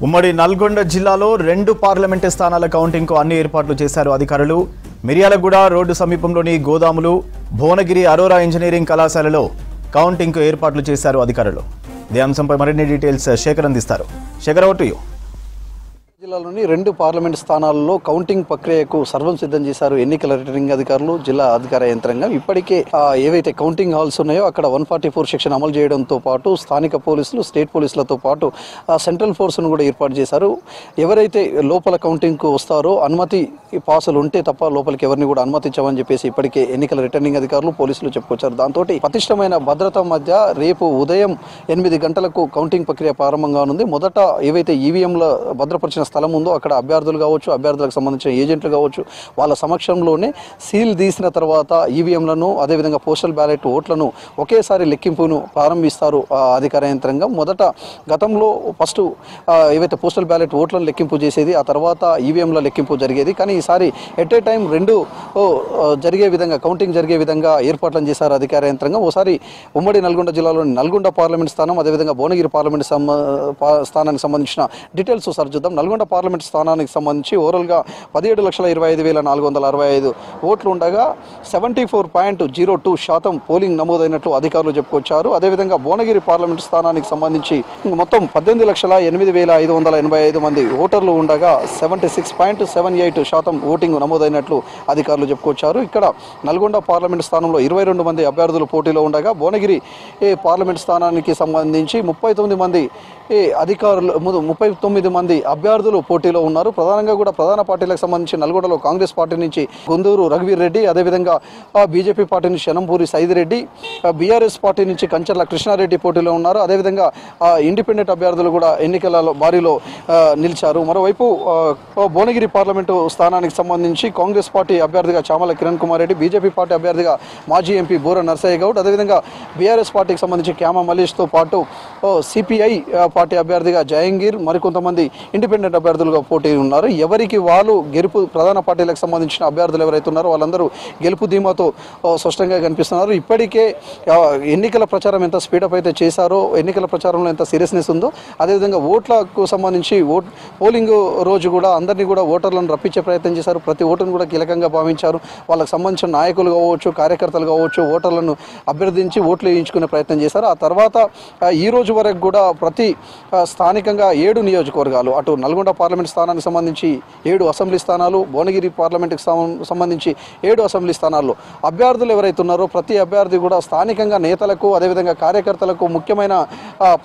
ఉమ్మడి నల్గొండ జిల్లాలో 2 పార్లమెంటు స్థానాల కౌంటింగ్కు అన్ని ఏర్పాట్లు చేశారు అధికారులు. మిర్యాలగూడ రోడ్డు సమీపంలోని గోదాములు, భువనగిరి అరోరా ఇంజనీరింగ్ కళాశాలలో కౌంటింగ్కు ఏర్పాట్లు చేశారు అధికారులు. ఇదే అంశంపై మరిన్ని డీటెయిల్స్ శేఖర్ అందిస్తారు. Shekhar, over to you. జిల్లాలోని 2 పార్లమెంట్ స్థానాల్లో కౌంటింగ్ ప్రక్రియకు సర్వం సిద్ధం చేశారు ఎన్నికల రిటర్నింగ్ అధికారులు, జిల్లా అధికార యంత్రాంగం. ఇప్పటికే ఏవైతే కౌంటింగ్ హాల్స్ ఉన్నాయో అక్కడ 144 సెక్షన్ అమలు చేయడంతో పాటు స్థానిక పోలీసులు, స్టేట్ పోలీసులతో పాటు సెంట్రల్ ఫోర్స్ను కూడా ఏర్పాటు చేశారు. ఎవరైతే లోపల కౌంటింగ్కు వస్తారో అనుమతి పాసులు ఉంటే తప్ప లోపలికి ఎవరిని కూడా అనుమతించమని చెప్పేసి ఇప్పటికే ఎన్నికల రిటర్నింగ్ అధికారులు, పోలీసులు చెప్పుకొచ్చారు. దాంతో పటిష్టమైన భద్రత మధ్య రేపు ఉదయం 8 గంటలకు కౌంటింగ్ ప్రక్రియ ప్రారంభంగా ఉంది. మొదట ఏవైతే ఈవీఎంల భద్రపరిచిన స్థలం ఉందో అక్కడ అభ్యర్థులు కావచ్చు, అభ్యర్థులకు సంబంధించిన ఏజెంట్లు కావచ్చు, వాళ్ళ సమక్షంలోనే సీల్ తీసిన తర్వాత ఈవీఎంలను, అదేవిధంగా పోస్టల్ బ్యాలెట్ ఓట్లను ఒకేసారి లెక్కింపును ప్రారంభిస్తారు అధికార యంత్రాంగం. మొదట గతంలో ఫస్ట్ ఏవైతే పోస్టల్ బ్యాలెట్ ఓట్లను లెక్కింపు చేసేది, ఆ తర్వాత ఈవీఎంల లెక్కింపు జరిగేది. కానీ ఈసారి ఎట్ ఏ టైం 2 జరిగే విధంగా, కౌంటింగ్ జరిగే విధంగా ఏర్పాట్లను చేశారు అధికార యంత్రాంగం. ఓసారి ఉమ్మడి నల్గొండ జిల్లాలోని నల్గొండ పార్లమెంట్ స్థానం, అదేవిధంగా భువనగిరి పార్లమెంట్ స్థానానికి సంబంధింన డీటెయిల్స్ ఒకసారి చూద్దాం. నల్గొండ పార్లమెంట్ స్థానానికి సంబంధించి ఓవరాల్గా 17,25,465 ఓట్లు ఉండగా 74.02% పోలింగ్ నమోదైనట్లు అధికారులు చెప్పుకొచ్చారు. అదేవిధంగా భువనగిరి పార్లమెంట్ స్థానానికి సంబంధించి మొత్తం 18,08,585 మంది ఓటర్లు ఉండగా 76.78% ఓటింగ్ నమోదైనట్లు అధికారులు చెప్పుకొచ్చారు. ఇక్కడ నల్గొండ పార్లమెంట్ స్థానంలో 22 మంది అభ్యర్థులు పోటీలో ఉండగా భువనగిరి పార్లమెంట్ స్థానానికి సంబంధించి 39 మంది అధికారులు, 39 మంది అభ్యర్థులు పోటీలో ఉన్నారు. ప్రధానంగా కూడా ప్రధాన పార్టీలకు సంబంధించి నల్గొండలో కాంగ్రెస్ పార్టీ నుంచి గుందూరు రఘువీర్ రెడ్డి, అదేవిధంగా బీజేపీ పార్టీ నుంచి శనంపూరి సైదిరెడ్డి, బీఆర్ఎస్ పార్టీ నుంచి కంచర్ల కృష్ణారెడ్డి పోటీలో ఉన్నారు. అదేవిధంగా ఇండిపెండెంట్ అభ్యర్థులు కూడా ఎన్నికల బారిలో నిలిచారు. మరోవైపు భువనగిరి పార్లమెంటు స్థానానికి సంబంధించి కాంగ్రెస్ పార్టీ అభ్యర్థిగా చామల కిరణ్ కుమార్ రెడ్డి, బీజేపీ పార్టీ అభ్యర్థిగా మాజీ ఎంపీ బూర నర్సయ్య గౌడ్, అదేవిధంగా బీఆర్ఎస్ పార్టీకి సంబంధించి క్యామ మల్లేష్తో పాటు సిపిఐ పార్టీ అభ్యర్థిగా జయంగీర్, మరికొంతమంది ఇండిపెండెంట్ అభ్యర్థులుగా పోటీ ఉన్నారు. ఎవరికి వాళ్ళు గెలుపు, ప్రధాన పార్టీలకు సంబంధించిన అభ్యర్థులు ఎవరైతే ఉన్నారో వాళ్ళందరూ గెలుపు ధీమాతో స్పష్టంగా కనిపిస్తున్నారు. ఇప్పటికే ఎన్నికల ప్రచారం ఎంత స్పీడప్ అయితే చేశారో, ఎన్నికల ప్రచారంలో ఎంత సీరియస్నెస్ ఉందో, అదేవిధంగా ఓట్లకు సంబంధించి పోలింగ్ రోజు కూడా అందరినీ కూడా ఓటర్లను రప్పించే ప్రయత్నం చేశారు. ప్రతి ఓటును కూడా కీలకంగా భావించారు. వాళ్ళకి సంబంధించిన నాయకులు కావచ్చు, కార్యకర్తలు కావచ్చు, ఓటర్లను అభ్యర్థించి ఓట్లు వేయించుకునే ప్రయత్నం చేశారు. ఆ తర్వాత ఈ రోజు వరకు కూడా ప్రతి స్థానికంగా 7 నియోజకవర్గాలు, అటు నల్గొండ పార్లమెంట్ స్థానానికి సంబంధించి 7 అసెంబ్లీ స్థానాలు, భువనగిరి పార్లమెంట్కి సంబంధించి 7 అసెంబ్లీ స్థానాల్లో అభ్యర్థులు ఎవరైతే ఉన్నారో ప్రతి అభ్యర్థి కూడా స్థానికంగా నేతలకు, అదేవిధంగా కార్యకర్తలకు ముఖ్యమైన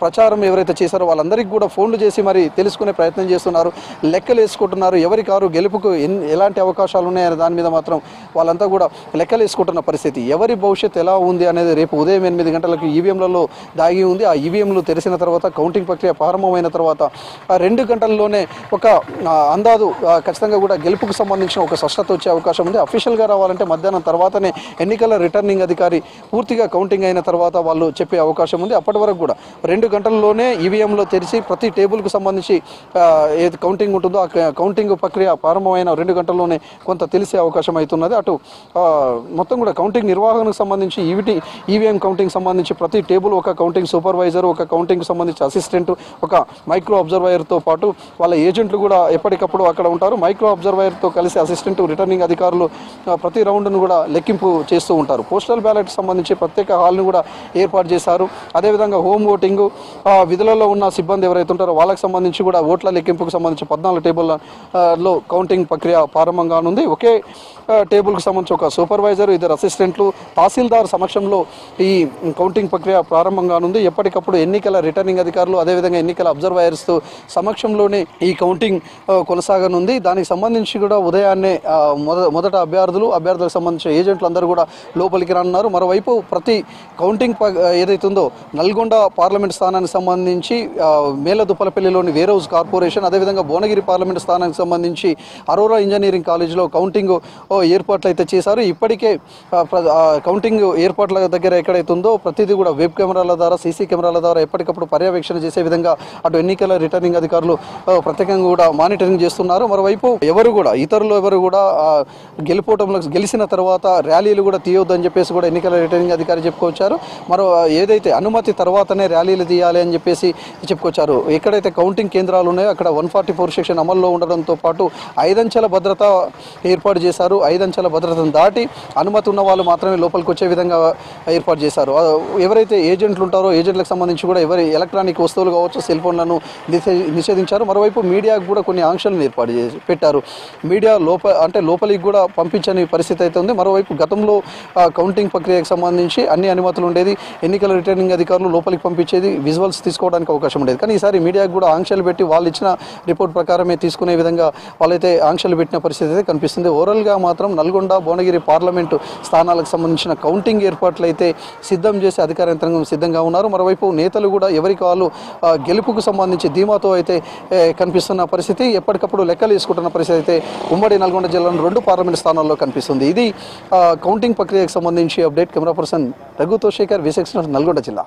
ప్రచారం ఎవరైతే చేశారో వాళ్ళందరికీ కూడా ఫోన్లు చేసి మరి తెలుసుకునే ప్రయత్నం చేస్తున్నారు, లెక్కలు వేసుకుంటున్నారు. ఎవరికారు గెలుపుకు ఎలాంటి అవకాశాలు ఉన్నాయనే దాని మీద మాత్రం వాళ్ళంతా కూడా లెక్కలు వేసుకుంటున్న పరిస్థితి. ఎవరి భవిష్యత్తు ఎలా ఉంది అనేది రేపు ఉదయం 8 గంటలకు ఈవీఎంలలో దాగి ఉంది. ఆ ఈవీఎంలు తెరిచిన తర్వాత, కౌంటింగ్ ప్రక్రియ ప్రారంభమైన తర్వాత 2 గంటల్లోనే ఒక అందాజు ఖచ్చితంగా కూడా గెలుపుకు సంబంధించిన ఒక స్పష్టత వచ్చే అవకాశం ఉంది. అఫీషియల్గా రావాలంటే మధ్యాహ్నం తర్వాతనే ఎన్నికల రిటర్నింగ్ అధికారి పూర్తిగా కౌంటింగ్ అయిన తర్వాత వాళ్ళు చెప్పే అవకాశం ఉంది. అప్పటి వరకు కూడా 2 గంటల్లోనే ఈవీఎంలో తెరిచి ప్రతి టేబుల్కు సంబంధించి ఏది కౌంటింగ్ ఉంటుందో ఆ కౌంటింగ్ ప్రక్రియ ప్రారంభమైన 2 గంటల్లోనే కొంత తెలిసే అవకాశం అవుతున్నది. అటు మొత్తం కూడా కౌంటింగ్ నిర్వహణకు సంబంధించి ఈవీఎం కౌంటింగ్ సంబంధించి ప్రతి టేబుల్ ఒక కౌంటింగ్ సూపర్వైజర్, ఒక కౌంటింగ్ సంబంధించి అసిస్టెంట్, ఒక మైక్రో అబ్జర్వర్తో పాటు వాళ్ళ ఏజెంట్లు కూడా ఎప్పటికప్పుడు అక్కడ ఉంటారు. మైక్రో అబ్జర్వర్తో కలిసి అసిస్టెంట్, రిటర్నింగ్ అధికారులు ప్రతి రౌండ్ను కూడా లెక్కింపు చేస్తూ ఉంటారు. పోస్టల్ బ్యాలెట్ సంబంధించి ప్రత్యేక హాల్ను కూడా ఏర్పాటు చేశారు. అదేవిధంగా హోమ్ ఓటింగ్ విధులలో ఉన్న సిబ్బంది ఎవరైతే ఉంటారో వాళ్ళకి సంబంధించి కూడా ఓట్ల లెక్కింపుకు సంబంధించి 14 టేబుల్లో కౌంటింగ్ ప్రక్రియ ప్రారంభంగా ఉంది. ఒకే టేబుల్కి సంబంధించి ఒక సూపర్వైజర్, 2 అసిస్టెంట్లు, తహసీల్దార్ సమక్షంలో ఈ కౌంటింగ్ ప్రక్రియ ప్రారంభంగా ఉంది. ఎప్పటికప్పుడు ఎన్నికల రిటర్నింగ్ అధికారులు, అదేవిధంగా ఎన్నికల అబ్జర్వర్స్ సమక్షంలోనే ఈ కౌంటింగ్ కొనసాగనుంది. దానికి సంబంధించి కూడా ఉదయాన్నే మొదట అభ్యర్థులకు సంబంధించిన ఏజెంట్లు అందరూ కూడా లోపలికి రానున్నారు. మరోవైపు ప్రతి కౌంటింగ్ ఏదైతే ఉందో నల్గొండ పార్లమెంట్ స్థానానికి సంబంధించి మేలదుప్పలపల్లిలోని వేర్ హౌస్ కార్పొరేషన్, అదేవిధంగా భువనగిరి పార్లమెంట్ స్థానానికి సంబంధించి అరోరా ఇంజనీరింగ్ కాలేజీలో కౌంటింగ్ ఏర్పాట్లు అయితే చేశారు. ఇప్పటికే కౌంటింగ్ ఏర్పాట్ల దగ్గర ఎక్కడైతే ఉందో ప్రతిదీ కూడా వెబ్ కెమెరాల ద్వారా, సీసీ కెమెరాల ద్వారా ఎప్పటికప్పుడు పర్యవేక్షణ చేసే విధంగా అటు ఎన్నికల రిటర్నింగ్ అధికారులు ప్రత్యేక ప్రత్యేకంగా కూడా మానిటరింగ్ చేస్తున్నారు. మరోవైపు ఇతరులు ఎవరు కూడా గెలిచిన తర్వాత ర్యాలీలు కూడా తీయొద్దని చెప్పేసి కూడా ఎన్నికల రిటర్నింగ్ అధికారి చెప్పుకొచ్చారు. ఏదైతే అనుమతి తర్వాతనే ర్యాలీలు తీయాలి అని చెప్పేసి చెప్పుకొచ్చారు. ఎక్కడైతే కౌంటింగ్ కేంద్రాలు ఉన్నాయో అక్కడ 144 సెక్షన్ అమల్లో ఉండడంతో పాటు 5 అంచెల భద్రత ఏర్పాటు చేశారు. 5 అంచెల భద్రతను దాటి అనుమతి ఉన్న వాళ్ళు మాత్రమే లోపలికి వచ్చే విధంగా ఏర్పాటు చేశారు. ఎవరైతే ఏజెంట్లు ఉంటారో ఏజెంట్లకు సంబంధించి కూడా ఎవరి ఎలక్ట్రానిక్ వస్తువులు కావచ్చు, సెల్ ఫోన్లను నిషేధించారు. మరోవైపు మీడియాకు కూడా కొన్ని ఆంక్షలను ఏర్పాటు పెట్టారు. మీడియా లోపలికి కూడా పంపించని పరిస్థితి అయితే ఉంది. మరోవైపు గతంలో కౌంటింగ్ ప్రక్రియకు సంబంధించి అన్ని అనుమతులు ఉండేది. ఎన్నికల రిటర్నింగ్ అధికారులు లోపలికి పంపించేది, విజువల్స్ తీసుకోవడానికి అవకాశం ఉండేది. కానీ ఈసారి మీడియాకు కూడా ఆంక్షలు పెట్టి వాళ్ళు ఇచ్చిన రిపోర్ట్ ప్రకారమే తీసుకునే విధంగా వాళ్ళైతే ఆంక్షలు పెట్టిన పరిస్థితి అయితే కనిపిస్తుంది. ఓవరాల్గా మాత్రం నల్గొండ, భువనగిరి పార్లమెంటు స్థానాలకు సంబంధించిన కౌంటింగ్ ఏర్పాట్లు అయితే సిద్ధం చేసి అధికార యంత్రాంగం సిద్ధంగా ఉన్నారు. మరోవైపు నేతలు కూడా ఎవరికి వాళ్ళు గెలుపుకు సంబంధించి ధీమాతో అయితే కనిపిస్తున్న పరిస్థితి, ఎప్పటికప్పుడు లెక్కలు వేసుకుంటున్న పరిస్థితి అయితే ఉమ్మడి నల్గొండ జిల్లాలో 2 పార్లమెంట్ స్థానాల్లో కనిపిస్తుంది. ఇది కౌంటింగ్ ప్రక్రియకు సంబంధించి అప్డేట్. కెమెరా పర్సన్ రఘుతో శేఖర్, V6 నల్గొండ జిల్లా.